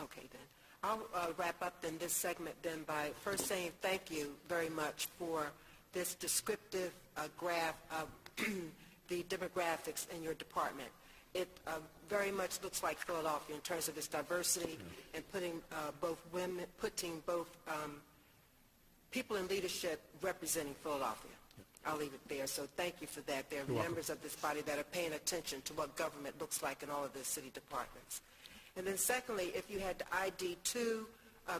Okay, then. I'll wrap up then this segment then by first saying thank you very much for this descriptive graph of the demographics in your department. It very much looks like Philadelphia in terms of its diversity and putting both people in leadership representing Philadelphia. I'll leave it there. So thank you for that. There are members of this body that are paying attention to what government looks like in all of the city departments. And then secondly, if you had to ID two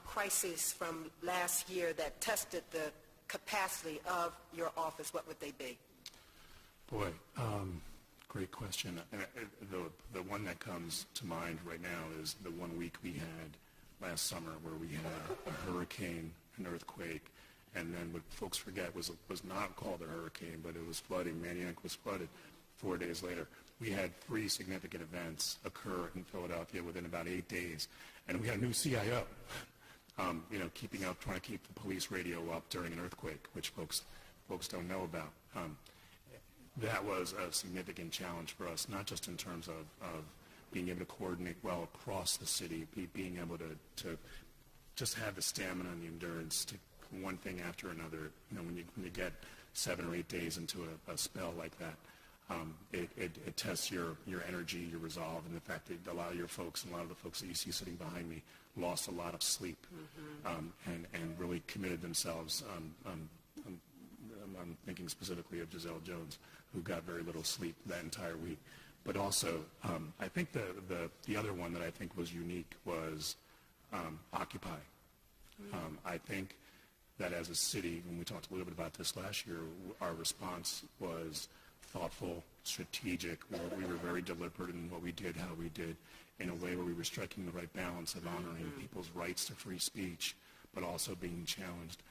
crises from last year that tested the capacity of your office, what would they be? Boy, great question. The one that comes to mind right now is the 1 week we had last summer where we had a hurricane, an earthquake, and then what folks forget was not called a hurricane, but it was flooding. Manioc was flooded 4 days later. We had 3 significant events occur in Philadelphia within about 8 days, and we had a new CIO. Keeping up, trying to keep the police radio up during an earthquake, which folks don't know about. That was a significant challenge for us, not just in terms of being able to coordinate well across the city, being able to just have the stamina and the endurance to one thing after another. When you get 7 or 8 days into a spell like that, it tests your energy, your resolve, and the fact that a lot of your folks and a lot of the folks that you see sitting behind me lost a lot of sleep and really committed themselves. I'm thinking specifically of Giselle Jones, who got very little sleep that entire week. But also, I think the other one that I think was unique was Occupy. I think that as a city, when we talked a little bit about this last year, our response was thoughtful, strategic. We were very deliberate in what we did, how we did, in a way where we were striking the right balance of honoring people's rights to free speech, but also being challenged.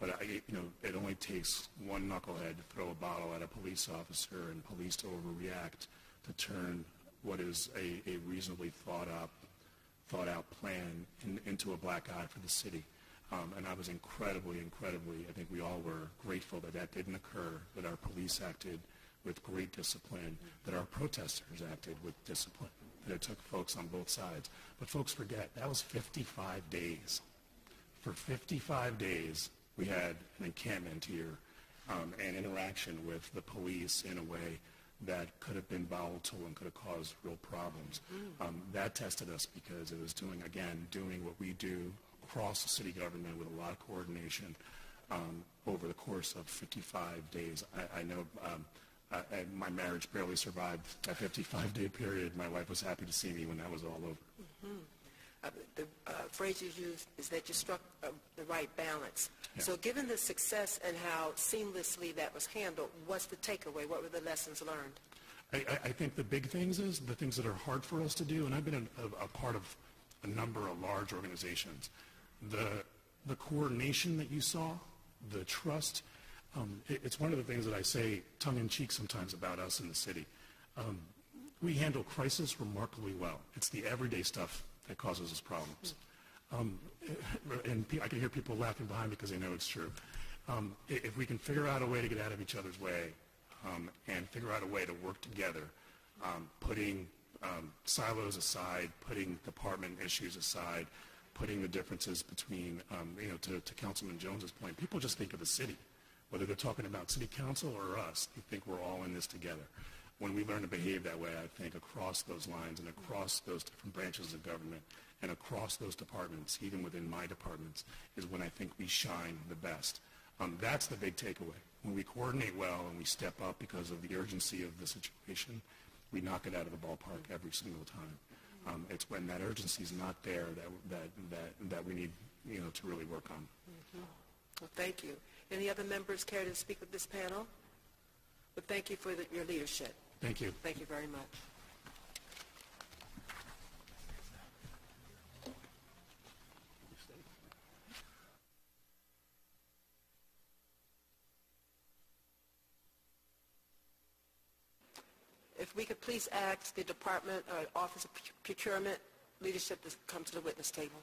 It only takes one knucklehead to throw a bottle at a police officer and police to overreact to turn what is a reasonably thought out plan into a black eye for the city. And I was incredibly, I think we all were grateful that didn't occur, that our police acted with great discipline, that our protesters acted with discipline, that it took folks on both sides. But folks forget, that was 55 days. For 55 days, we had an encampment here and interaction with the police in a way that could have been volatile and could have caused real problems. That tested us because it was doing what we do across the city government with a lot of coordination over the course of 55 days. I know my marriage barely survived that 55-day period. My wife was happy to see me when that was all over. The phrase you used is that you struck the right balance. Yeah. So given the success and how seamlessly that was handled, what's the takeaway? What were the lessons learned? I think the big things is the things that are hard for us to do, and I've been a part of a number of large organizations. The coordination that you saw, the trust, it's one of the things that I say tongue-in-cheek sometimes about us in the city. We handle crisis remarkably well. It's the everyday stuff that causes us problems. And I can hear people laughing behind me because they know it's true. If we can figure out a way to get out of each other's way and figure out a way to work together, putting silos aside, putting department issues aside, putting the differences between, to Councilman Jones's point, people just think of the city. Whether they're talking about city council or us, they think we're all in this together. When we learn to behave that way, I think across those lines and across those different branches of government and across those departments, even within my departments, is when I think we shine the best. That's the big takeaway. When we coordinate well and we step up because of the urgency of the situation, we knock it out of the ballpark every single time. It's when that urgency is not there that we need to really work on. Well, thank you. Any other members care to speak with this panel? But thank you for your leadership. Thank you. Thank you very much. If we could please ask the Department, Office of Procurement leadership to come to the witness table.